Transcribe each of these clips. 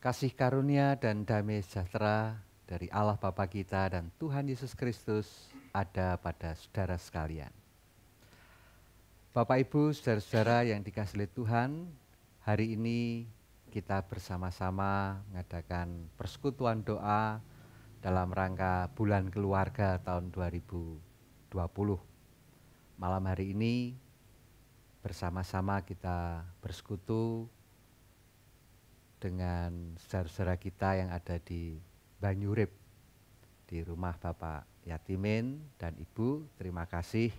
Kasih karunia dan damai sejahtera dari Allah Bapa kita dan Tuhan Yesus Kristus ada pada saudara sekalian. Bapak Ibu, saudara-saudara yang dikasihi oleh Tuhan, hari ini kita bersama-sama mengadakan persekutuan doa dalam rangka Bulan Keluarga tahun 2020. Malam hari ini bersama-sama kita bersekutu dengan saudara-saudara kita yang ada di Banyurip, di rumah Bapak Yatimin dan Ibu. Terima kasih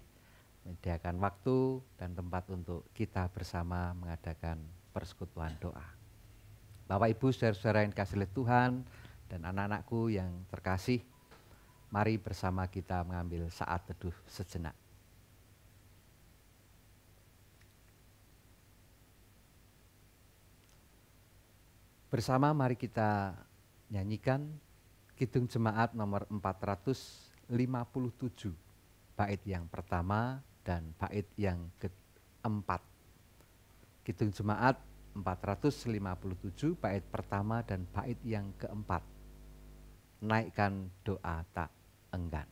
menyediakan waktu dan tempat untuk kita bersama mengadakan persekutuan doa. Bapak Ibu, saudara-saudara yang dikasihi oleh Tuhan dan anak-anakku yang terkasih, mari bersama kita mengambil saat teduh sejenak. Bersama mari kita nyanyikan Kidung Jemaat nomor 457, bait yang pertama dan bait yang keempat. Kidung Jemaat 457, bait pertama dan bait yang keempat. Naikkan doa tak enggan.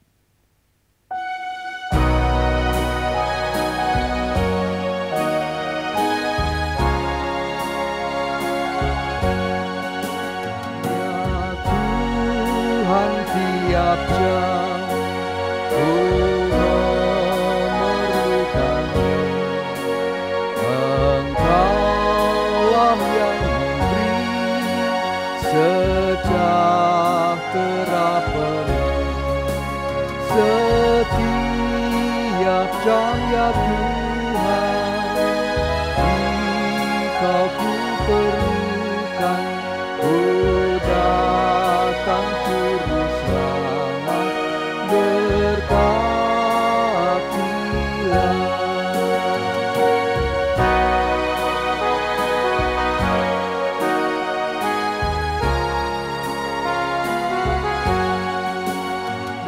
Tiap jam ku memerlukanmu, Engkaulah yang memberi sejahtera penuh setiap jam ya Tuhan. Jika ku perlukan, ku datang juru selamat, berkatilah.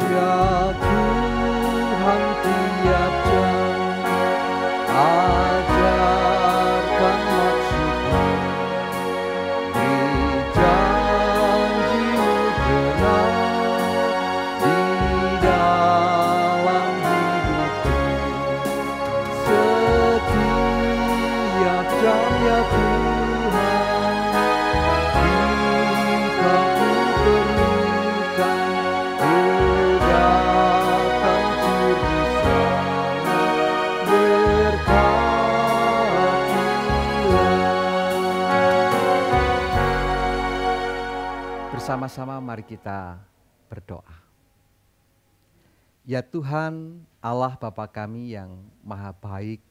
Ya Tuhan, tiap jam ajarkan maksud-Mu, di janji-Mu benar di dalam hidupku. Setiap jam ya Tuhan, jika ku perlukan, ku datang juru selamat, berkatilah. Bersama-sama mari kita berdoa. Ya Tuhan, Allah Bapa kami yang maha baik,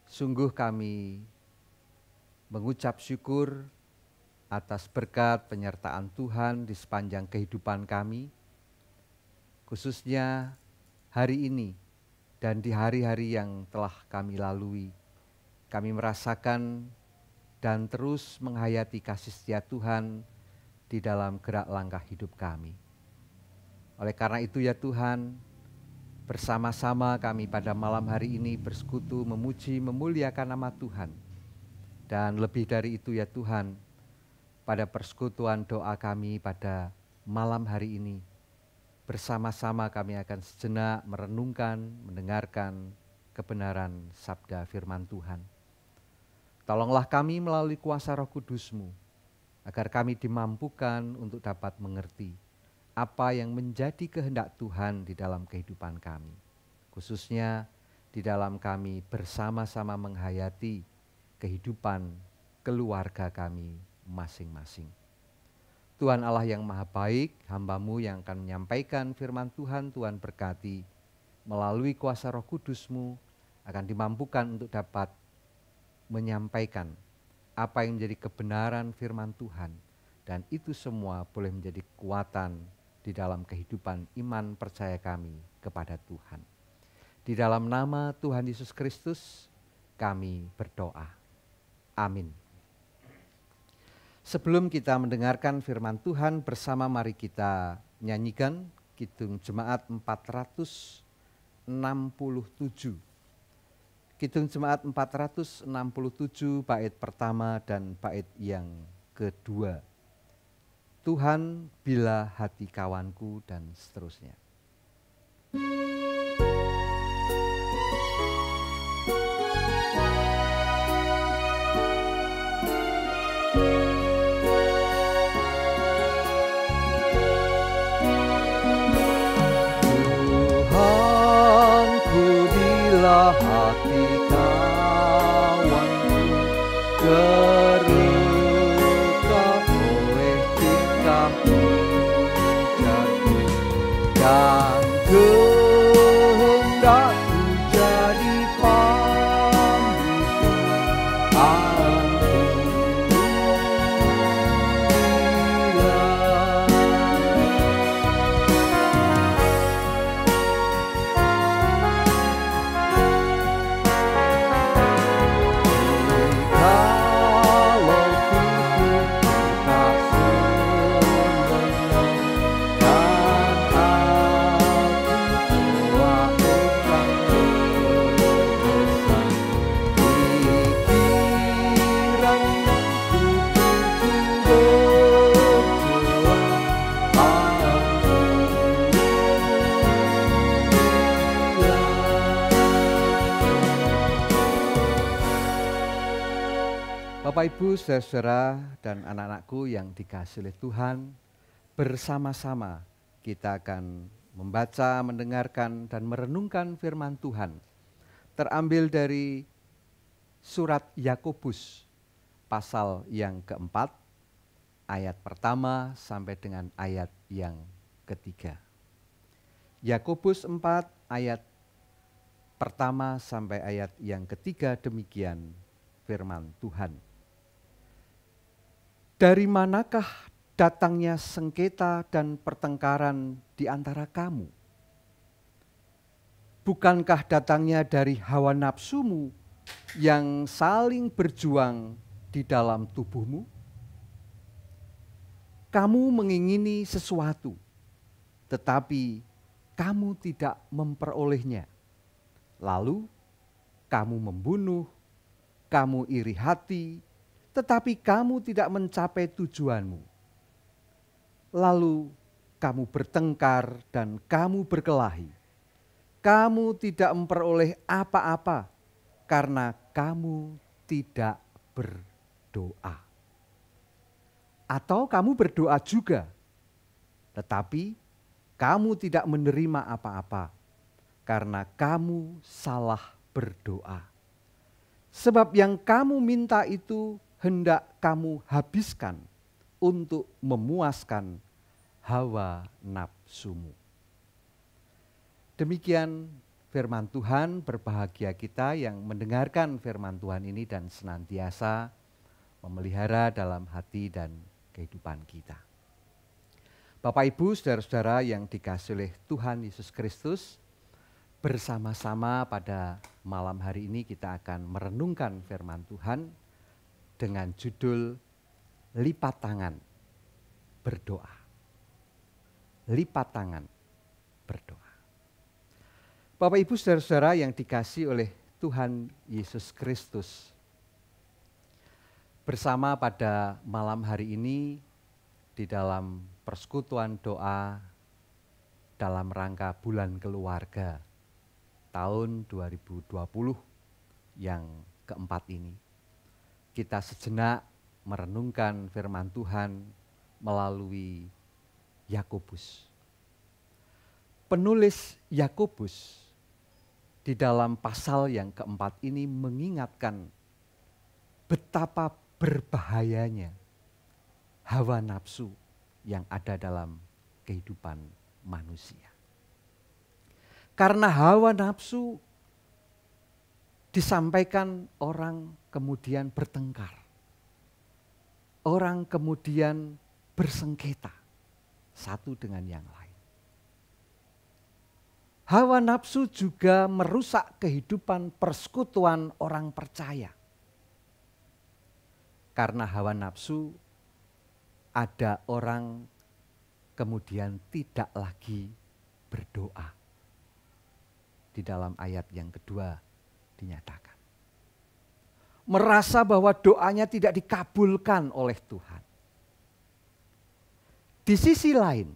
sungguh kami mengucap syukur atas berkat penyertaan Tuhan di sepanjang kehidupan kami, khususnya hari ini dan di hari-hari yang telah kami lalui. Kami merasakan dan terus menghayati kasih setia Tuhan di dalam gerak langkah hidup kami. Oleh karena itu ya Tuhan, bersama-sama kami pada malam hari ini bersekutu memuji memuliakan nama Tuhan. Dan lebih dari itu ya Tuhan, pada persekutuan doa kami pada malam hari ini, bersama-sama kami akan sejenak merenungkan, mendengarkan kebenaran sabda firman Tuhan. Tolonglah kami melalui kuasa Roh Kudus-Mu, agar kami dimampukan untuk dapat mengerti apa yang menjadi kehendak Tuhan di dalam kehidupan kami. Khususnya di dalam kami bersama-sama menghayati kehidupan keluarga kami masing-masing. Tuhan Allah yang maha baik, hamba-Mu yang akan menyampaikan firman Tuhan, Tuhan berkati melalui kuasa Roh Kudus-Mu akan dimampukan untuk dapat menyampaikan apa yang menjadi kebenaran firman Tuhan, dan itu semua boleh menjadi kekuatan di dalam kehidupan iman percaya kami kepada Tuhan. Di dalam nama Tuhan Yesus Kristus kami berdoa. Amin. Sebelum kita mendengarkan firman Tuhan bersama, mari kita nyanyikan Kidung Jemaat 467. Kidung Jemaat 467 bait pertama dan bait yang kedua. Tuhan, bila hati kawanku, dan seterusnya. Tuhanku, bila hati kawanku terluka oleh tingkah ujarku, dan kehendakku jadi pambiku, Bapak, Ibu, saudara-saudara, dan anak-anakku yang dikasihi oleh Tuhan, bersama-sama kita akan membaca, mendengarkan, dan merenungkan firman Tuhan. Terambil dari surat Yakobus, pasal yang keempat, ayat pertama sampai dengan ayat yang ketiga. Yakobus 4, ayat pertama sampai ayat yang ketiga, demikian firman Tuhan. Dari manakah datangnya sengketa dan pertengkaran di antara kamu? Bukankah datangnya dari hawa nafsumu yang saling berjuang di dalam tubuhmu? Kamu mengingini sesuatu, tetapi kamu tidak memperolehnya. Lalu kamu membunuh, kamu iri hati, tetapi kamu tidak mencapai tujuanmu. Lalu kamu bertengkar dan kamu berkelahi. Kamu tidak memperoleh apa-apa karena kamu tidak berdoa. Atau kamu berdoa juga, tetapi kamu tidak menerima apa-apa karena kamu salah berdoa. Sebab yang kamu minta itu hendak kamu habiskan untuk memuaskan hawa nafsumu. Demikian firman Tuhan. Berbahagia kita yang mendengarkan firman Tuhan ini dan senantiasa memelihara dalam hati dan kehidupan kita. Bapak, Ibu, saudara-saudara yang dikasihi oleh Tuhan Yesus Kristus, bersama-sama pada malam hari ini kita akan merenungkan firman Tuhan dengan judul lipat tangan berdoa. Lipat tangan berdoa. Bapak, Ibu, saudara-saudara yang dikasihi oleh Tuhan Yesus Kristus, bersama pada malam hari ini di dalam persekutuan doa dalam rangka bulan keluarga tahun 2020 yang keempat ini, kita sejenak merenungkan firman Tuhan melalui Yakobus. Penulis Yakobus di dalam pasal yang keempat ini mengingatkan betapa berbahayanya hawa nafsu yang ada dalam kehidupan manusia. Karena hawa nafsu disampaikan orang kemudian bertengkar. Orang kemudian bersengketa satu dengan yang lain. Hawa nafsu juga merusak kehidupan persekutuan orang percaya. Karena hawa nafsu ada orang kemudian tidak lagi berdoa. Di dalam ayat yang kedua dinyatakan. Merasa bahwa doanya tidak dikabulkan oleh Tuhan. Di sisi lain,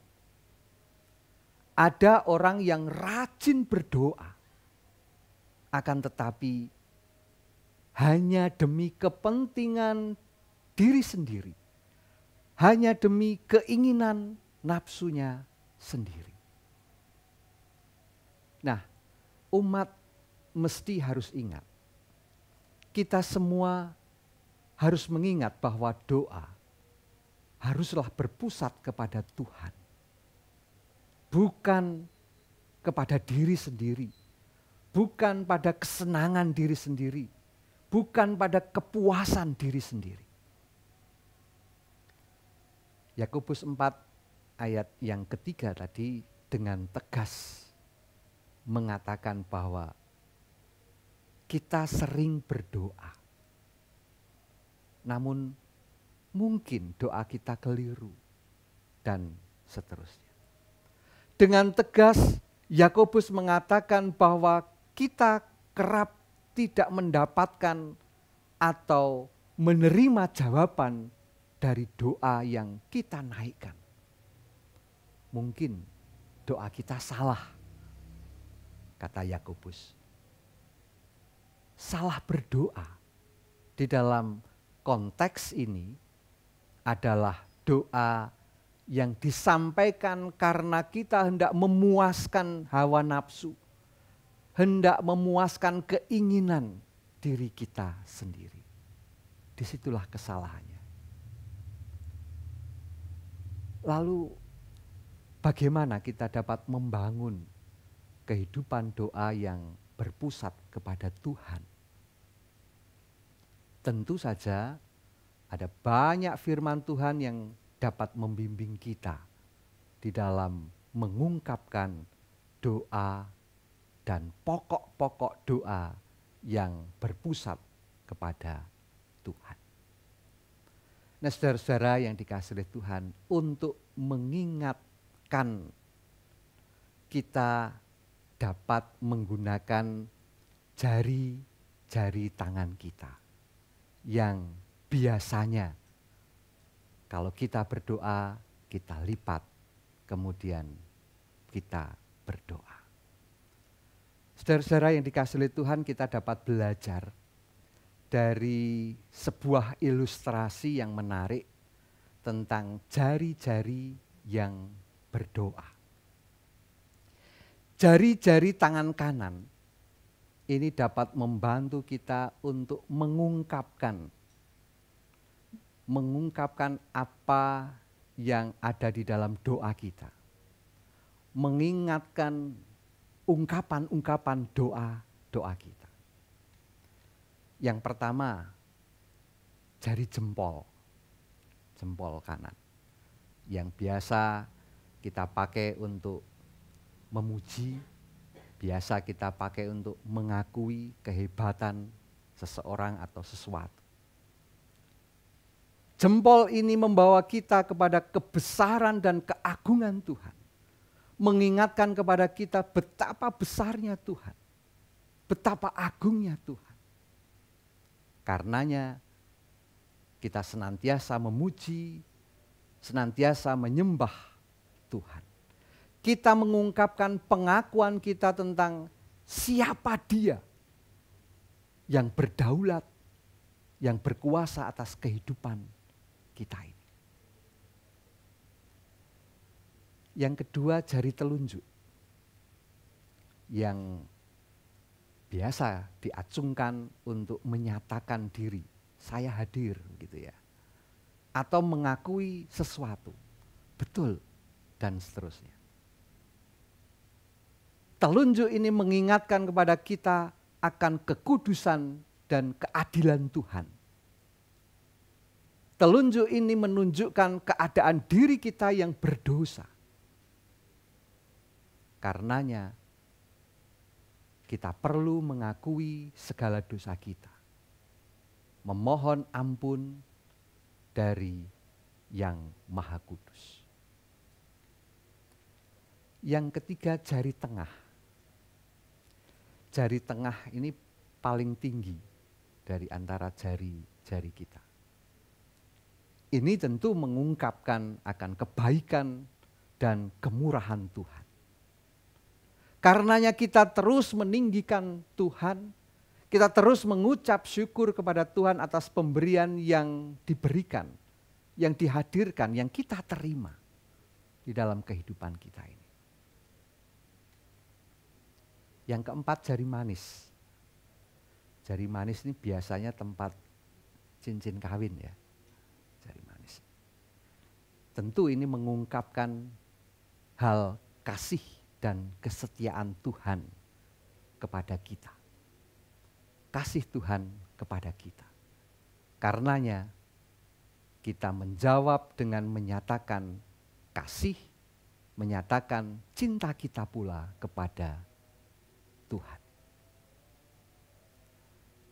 ada orang yang rajin berdoa, akan tetapi hanya demi kepentingan diri sendiri, hanya demi keinginan nafsunya sendiri. Nah, umat mesti harus ingat, kita semua harus mengingat bahwa doa haruslah berpusat kepada Tuhan, bukan kepada diri sendiri, bukan pada kesenangan diri sendiri, bukan pada kepuasan diri sendiri. Yakobus 4 ayat yang ketiga tadi dengan tegas mengatakan bahwa kita sering berdoa, namun mungkin doa kita keliru dan seterusnya. Dengan tegas Yakobus mengatakan bahwa kita kerap tidak mendapatkan atau menerima jawaban dari doa yang kita naikkan. Mungkin doa kita salah, kata Yakobus. Salah berdoa di dalam konteks ini adalah doa yang disampaikan karena kita hendak memuaskan hawa nafsu, hendak memuaskan keinginan diri kita sendiri. Disitulah kesalahannya. Lalu bagaimana kita dapat membangun kehidupan doa yang berpusat kepada Tuhan? Tentu saja ada banyak firman Tuhan yang dapat membimbing kita di dalam mengungkapkan doa dan pokok-pokok doa yang berpusat kepada Tuhan. Nah, saudara-saudara yang dikasihi oleh Tuhan, untuk mengingatkan kita dapat menggunakan jari-jari tangan kita yang biasanya kalau kita berdoa, kita lipat, kemudian kita berdoa. Saudara-saudara yang dikasihi oleh Tuhan, kita dapat belajar dari sebuah ilustrasi yang menarik tentang jari-jari yang berdoa. Jari-jari tangan kanan ini dapat membantu kita untuk mengungkapkan apa yang ada di dalam doa kita. Mengingatkan ungkapan-ungkapan doa kita. Yang pertama, jari jempol kanan. Yang biasa kita pakai untuk memuji, biasa kita pakai untuk mengakui kehebatan seseorang atau sesuatu. Jempol ini membawa kita kepada kebesaran dan keagungan Tuhan. Mengingatkan kepada kita betapa besarnya Tuhan. Betapa agungnya Tuhan. Karenanya kita senantiasa memuji, senantiasa menyembah Tuhan. Kita mengungkapkan pengakuan kita tentang siapa Dia yang berdaulat, yang berkuasa atas kehidupan kita ini. Yang kedua, jari telunjuk yang biasa diacungkan untuk menyatakan diri, saya hadir gitu ya. Atau mengakui sesuatu, betul dan seterusnya. Telunjuk ini mengingatkan kepada kita akan kekudusan dan keadilan Tuhan. Telunjuk ini menunjukkan keadaan diri kita yang berdosa. Karenanya kita perlu mengakui segala dosa kita. Memohon ampun dari Yang Maha Kudus. Yang ketiga, jari tengah. Jari tengah ini paling tinggi dari antara jari-jari kita. Ini tentu mengungkapkan akan kebaikan dan kemurahan Tuhan. Karenanya kita terus meninggikan Tuhan, kita terus mengucap syukur kepada Tuhan atas pemberian yang diberikan, yang dihadirkan, yang kita terima di dalam kehidupan kita ini. Yang keempat, jari manis. Jari manis ini biasanya tempat cincin kawin ya. Jari manis. Tentu ini mengungkapkan hal kasih dan kesetiaan Tuhan kepada kita. Kasih Tuhan kepada kita. Karenanya kita menjawab dengan menyatakan kasih, menyatakan cinta kita pula kepada Tuhan.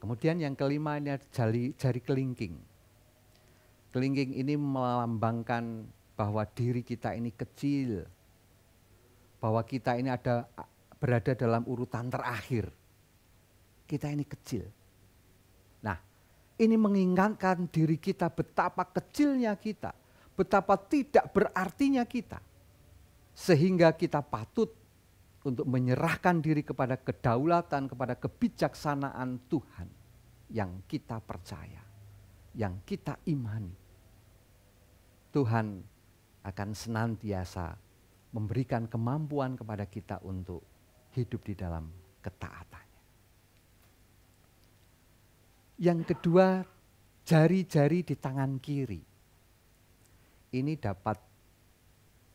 Kemudian yang kelima ini jari kelingking. Kelingking ini melambangkan bahwa diri kita ini kecil, bahwa kita ini berada dalam urutan terakhir. Kita ini kecil. Nah, ini mengingatkan diri kita betapa kecilnya kita, betapa tidak berartinya kita. Sehingga kita patut untuk menyerahkan diri kepada kedaulatan, kepada kebijaksanaan Tuhan yang kita percaya, yang kita imani. Tuhan akan senantiasa memberikan kemampuan kepada kita untuk hidup di dalam ketaatannya. Yang kedua, jari-jari di tangan kiri. Ini dapat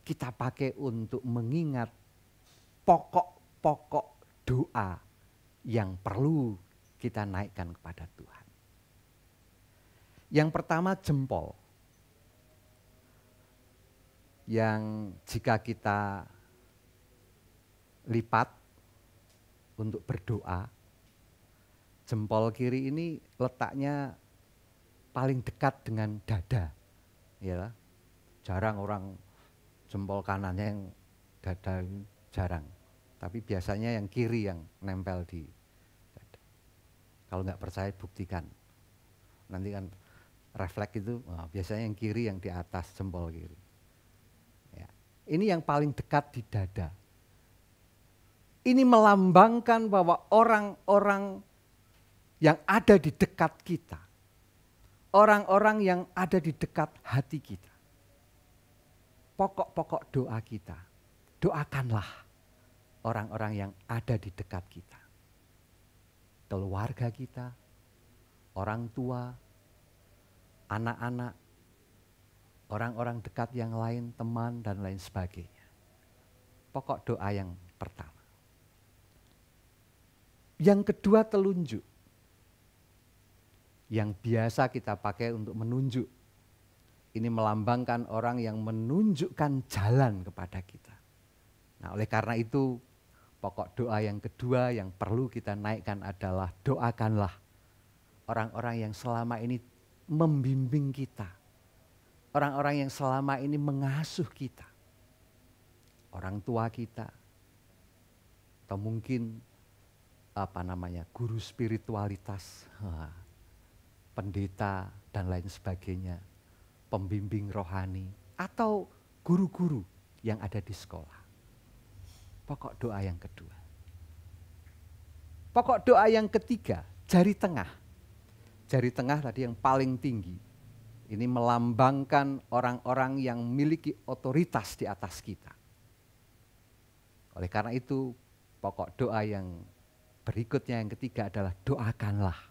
kita pakai untuk mengingat pokok-pokok doa yang perlu kita naikkan kepada Tuhan. Yang pertama, jempol. Yang jika kita lipat untuk berdoa, jempol kiri ini letaknya paling dekat dengan dada. Ya, jarang orang jempol kanannya yang dada, jarang. Tapi biasanya yang kiri yang nempel di dada. Kalau nggak percaya buktikan. Nanti kan refleks itu biasanya yang kiri yang di atas jempol kiri. Ya. Ini yang paling dekat di dada. Ini melambangkan bahwa orang-orang yang ada di dekat kita, orang-orang yang ada di dekat hati kita, pokok-pokok doa kita, doakanlah orang-orang yang ada di dekat kita. Keluarga kita, orang tua, anak-anak, orang-orang dekat yang lain, teman dan lain sebagainya. Pokok doa yang pertama. Yang kedua, telunjuk. Yang biasa kita pakai untuk menunjuk. Ini melambangkan orang yang menunjukkan jalan kepada kita. Nah, oleh karena itu, pokok doa yang kedua yang perlu kita naikkan adalah doakanlah orang-orang yang selama ini membimbing kita. Orang-orang yang selama ini mengasuh kita. Orang tua kita. Atau mungkin guru spiritualitas, pendeta dan lain sebagainya. Pembimbing rohani atau guru-guru yang ada di sekolah. Pokok doa yang kedua. Pokok doa yang ketiga, jari tengah. Jari tengah tadi yang paling tinggi. Ini melambangkan orang-orang yang memiliki otoritas di atas kita. Oleh karena itu, pokok doa yang berikutnya yang ketiga adalah doakanlah.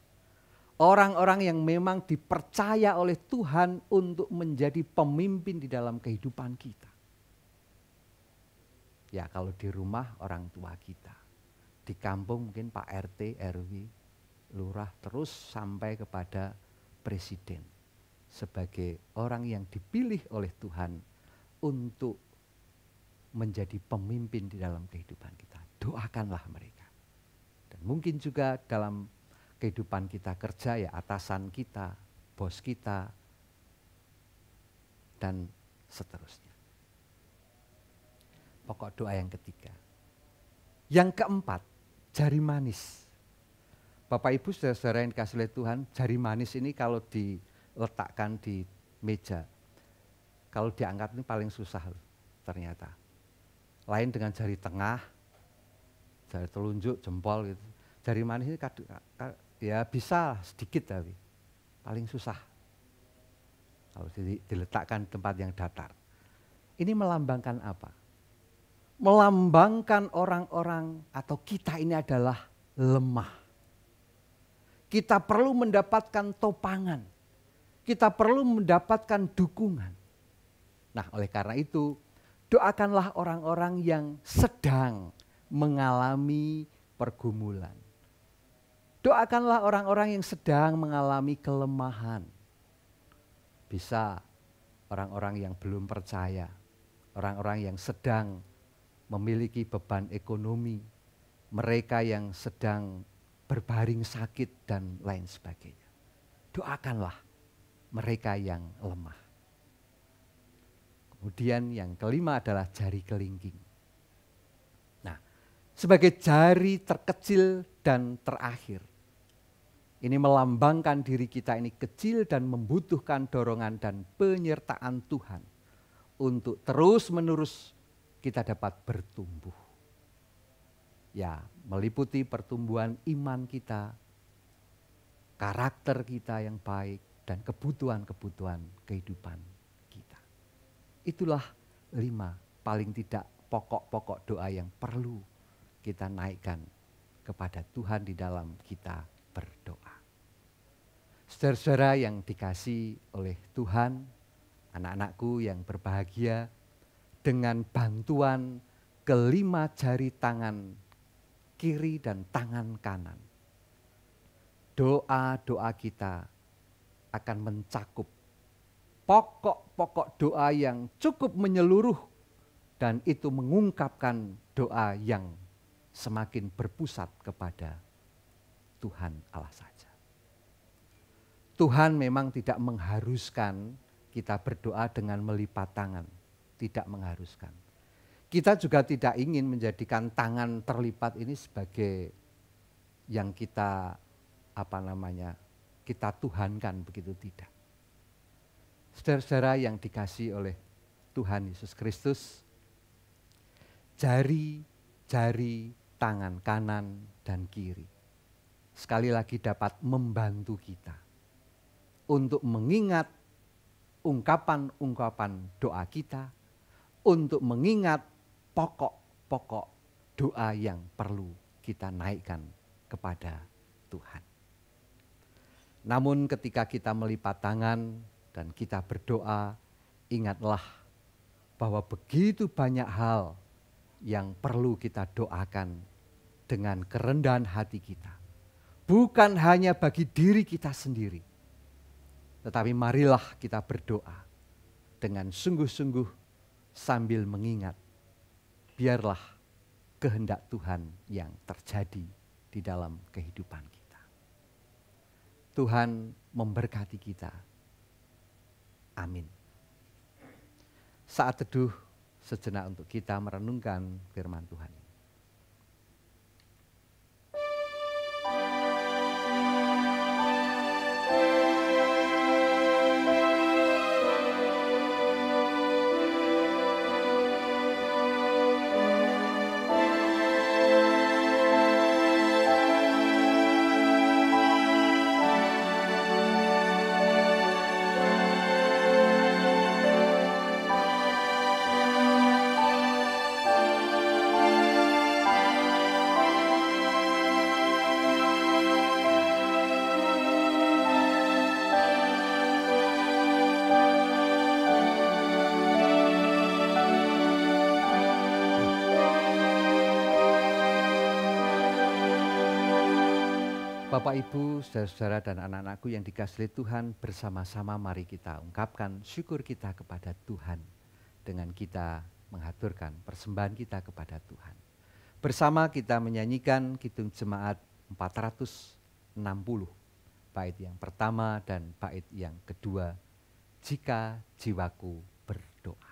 Orang-orang yang memang dipercaya oleh Tuhan untuk menjadi pemimpin di dalam kehidupan kita. Ya kalau di rumah orang tua kita, di kampung mungkin Pak RT, RW, lurah terus sampai kepada presiden. Sebagai orang yang dipilih oleh Tuhan untuk menjadi pemimpin di dalam kehidupan kita. Doakanlah mereka. Dan mungkin juga dalam kehidupan kita kerja ya atasan kita, bos kita, dan seterusnya. Pokok doa yang ketiga. Yang keempat, jari manis. Bapak Ibu saudara-saudara yang dikasihi oleh Tuhan, jari manis ini kalau diletakkan di meja. Kalau diangkat ini paling susah ternyata. Lain dengan jari tengah, jari telunjuk, jempol gitu. Jari manis ini ya bisa sedikit tapi paling susah. Kalau diletakkan di tempat yang datar. Ini melambangkan apa? Melambangkan orang-orang atau kita ini adalah lemah. Kita perlu mendapatkan topangan. Kita perlu mendapatkan dukungan. Nah, oleh karena itu, doakanlah orang-orang yang sedang mengalami pergumulan. Doakanlah orang-orang yang sedang mengalami kelemahan. Bisa orang-orang yang belum percaya, orang-orang yang sedang memiliki beban ekonomi, mereka yang sedang berbaring sakit dan lain sebagainya. Doakanlah mereka yang lemah. Kemudian yang kelima adalah jari kelingking. Nah, sebagai jari terkecil dan terakhir, ini melambangkan diri kita ini kecil dan membutuhkan dorongan dan penyertaan Tuhan untuk terus-menerus kita dapat bertumbuh. Ya, meliputi pertumbuhan iman kita, karakter kita yang baik, dan kebutuhan-kebutuhan kehidupan kita. Itulah 5 paling tidak pokok-pokok doa yang perlu kita naikkan kepada Tuhan di dalam kita berdoa. Saudara-saudara yang dikasihi oleh Tuhan, anak-anakku yang berbahagia, dengan bantuan kelima jari tangan kiri dan tangan kanan, doa-doa kita akan mencakup pokok-pokok doa yang cukup menyeluruh, dan itu mengungkapkan doa yang semakin berpusat kepada Tuhan Allah saja. Tuhan memang tidak mengharuskan kita berdoa dengan melipat tangan, tidak mengharuskan. Kita juga tidak ingin menjadikan tangan terlipat ini sebagai yang kita kita tuhankan, begitu tidak. Saudara-saudara yang dikasihi oleh Tuhan Yesus Kristus, jari-jari tangan kanan dan kiri sekali lagi dapat membantu kita untuk mengingat ungkapan-ungkapan doa kita, untuk mengingat pokok-pokok doa yang perlu kita naikkan kepada Tuhan. Namun ketika kita melipat tangan dan kita berdoa, ingatlah bahwa begitu banyak hal yang perlu kita doakan dengan kerendahan hati kita. Bukan hanya bagi diri kita sendiri, tetapi marilah kita berdoa dengan sungguh-sungguh sambil mengingat, biarlah kehendak Tuhan yang terjadi di dalam kehidupan kita. Tuhan memberkati kita. Amin. Saat teduh sejenak untuk kita merenungkan firman Tuhan. Bapak, Ibu, saudara-saudara dan anak-anakku yang dikasihi Tuhan, bersama-sama mari kita ungkapkan syukur kita kepada Tuhan dengan kita mengaturkan persembahan kita kepada Tuhan. Bersama kita menyanyikan Kidung Jemaat 460, bait yang pertama dan bait yang kedua, Jika Jiwaku Berdoa.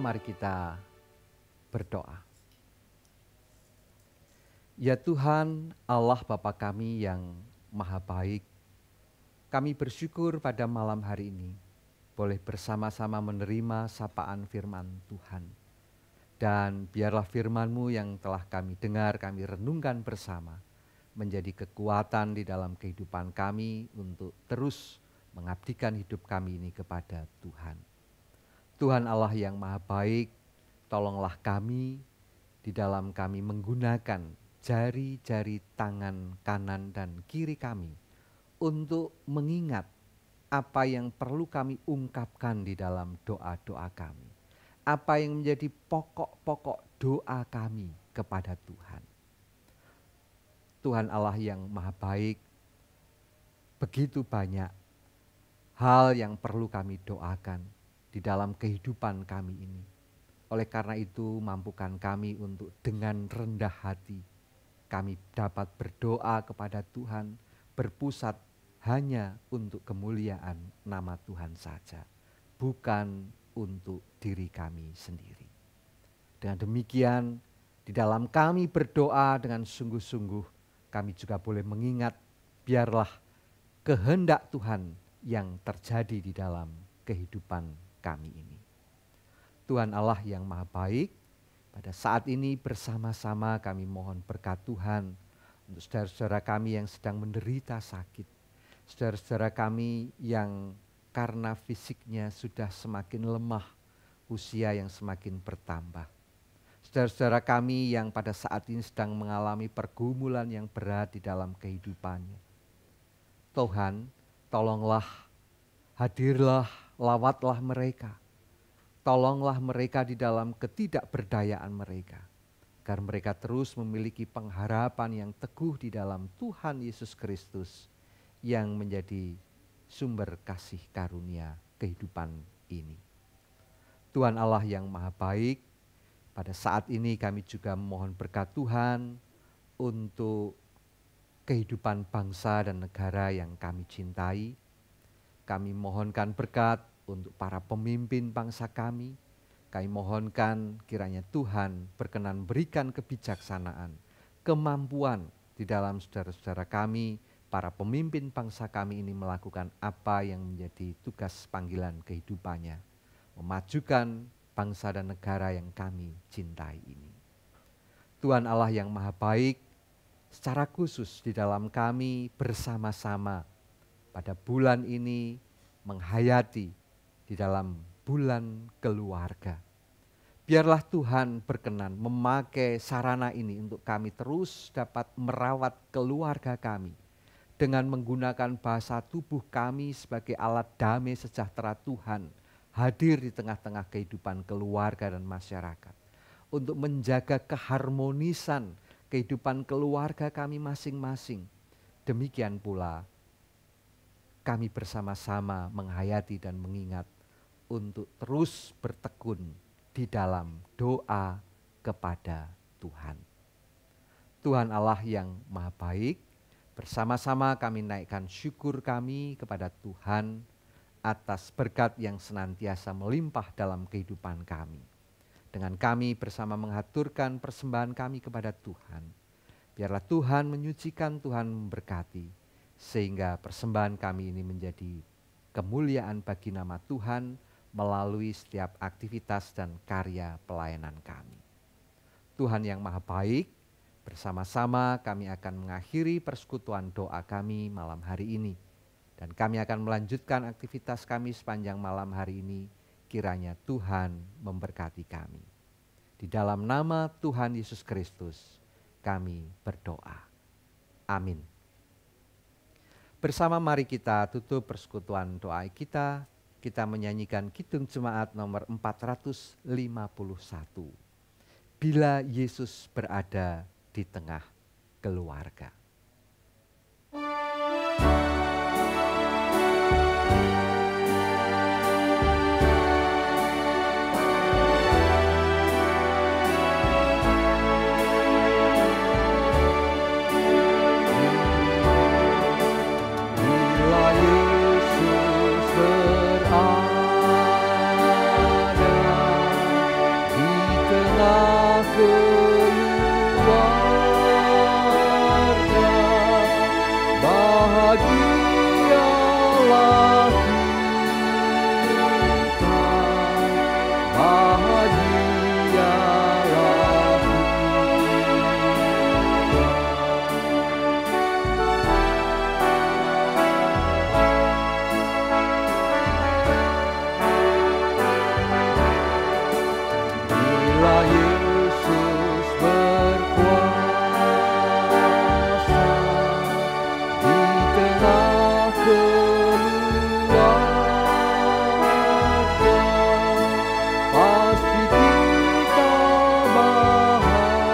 mari kita berdoa. Ya Tuhan, Allah Bapa kami yang maha baik, kami bersyukur pada malam hari ini boleh bersama-sama menerima sapaan firman Tuhan. Dan biarlah firman-Mu yang telah kami dengar, kami renungkan bersama, menjadi kekuatan di dalam kehidupan kami untuk terus mengabdikan hidup kami ini kepada Tuhan. Tuhan Allah yang maha baik, tolonglah kami di dalam kami menggunakan jari-jari tangan kanan dan kiri kami untuk mengingat apa yang perlu kami ungkapkan di dalam doa-doa kami. Apa yang menjadi pokok-pokok doa kami kepada Tuhan. Tuhan Allah yang maha baik, begitu banyak hal yang perlu kami doakan di dalam kehidupan kami ini. Oleh karena itu, mampukan kami untuk dengan rendah hati kami dapat berdoa kepada Tuhan, berpusat hanya untuk kemuliaan nama Tuhan saja, bukan untuk diri kami sendiri. Dengan demikian, di dalam kami berdoa dengan sungguh-sungguh, kami juga boleh mengingat, biarlah kehendak Tuhan yang terjadi di dalam kehidupan kami ini. Tuhan Allah yang maha baik, pada saat ini bersama-sama kami mohon berkat Tuhan untuk saudara-saudara kami yang sedang menderita sakit, saudara-saudara kami yang karena fisiknya sudah semakin lemah, usia yang semakin bertambah, saudara-saudara kami yang pada saat ini sedang mengalami pergumulan yang berat di dalam kehidupannya. Tuhan, tolonglah, hadirlah, lawatlah mereka. Tolonglah mereka di dalam ketidakberdayaan mereka, agar mereka terus memiliki pengharapan yang teguh di dalam Tuhan Yesus Kristus yang menjadi sumber kasih karunia kehidupan ini. Tuhan Allah yang maha baik, pada saat ini kami juga memohon berkat Tuhan untuk kehidupan bangsa dan negara yang kami cintai. Kami mohonkan berkat untuk para pemimpin bangsa kami. Kami mohonkan kiranya Tuhan berkenan berikan kebijaksanaan, kemampuan di dalam saudara-saudara kami, para pemimpin bangsa kami ini melakukan apa yang menjadi tugas panggilan kehidupannya, memajukan bangsa dan negara yang kami cintai ini. Tuhan Allah yang maha baik, secara khusus di dalam kami bersama-sama pada bulan ini menghayati di dalam bulan keluarga. Biarlah Tuhan berkenan memakai sarana ini untuk kami terus dapat merawat keluarga kami dengan menggunakan bahasa tubuh kami sebagai alat damai sejahtera Tuhan hadir di tengah-tengah kehidupan keluarga dan masyarakat untuk menjaga keharmonisan kehidupan keluarga kami masing-masing. Demikian pula kami bersama-sama menghayati dan mengingat untuk terus bertekun di dalam doa kepada Tuhan. Tuhan Allah yang maha baik, bersama-sama kami naikkan syukur kami kepada Tuhan atas berkat yang senantiasa melimpah dalam kehidupan kami. Dengan kami bersama mengaturkan persembahan kami kepada Tuhan, biarlah Tuhan menyucikan, Tuhan memberkati, sehingga persembahan kami ini menjadi kemuliaan bagi nama Tuhan melalui setiap aktivitas dan karya pelayanan kami. Tuhan yang maha baik, bersama-sama kami akan mengakhiri persekutuan doa kami malam hari ini. Dan kami akan melanjutkan aktivitas kami sepanjang malam hari ini. Kiranya Tuhan memberkati kami. Di dalam nama Tuhan Yesus Kristus kami berdoa. Amin. Bersama mari kita tutup persekutuan doa kita. Kita menyanyikan Kidung Jemaat nomor 451. Bila Yesus berada di tengah keluarga. keluarga, bahagialah kita, bahagialah bila Yesus berkuasa di tengah keluarga, pasti kita bahagia,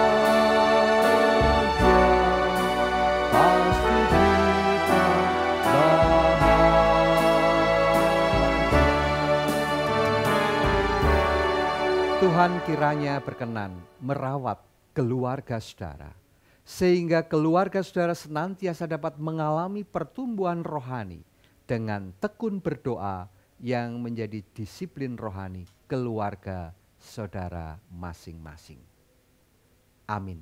pasti kita bahagia. Tuhan kiranya berkenan merawat keluarga saudara, sehingga keluarga saudara senantiasa dapat mengalami pertumbuhan rohani dengan tekun berdoa yang menjadi disiplin rohani keluarga saudara masing-masing. Amin.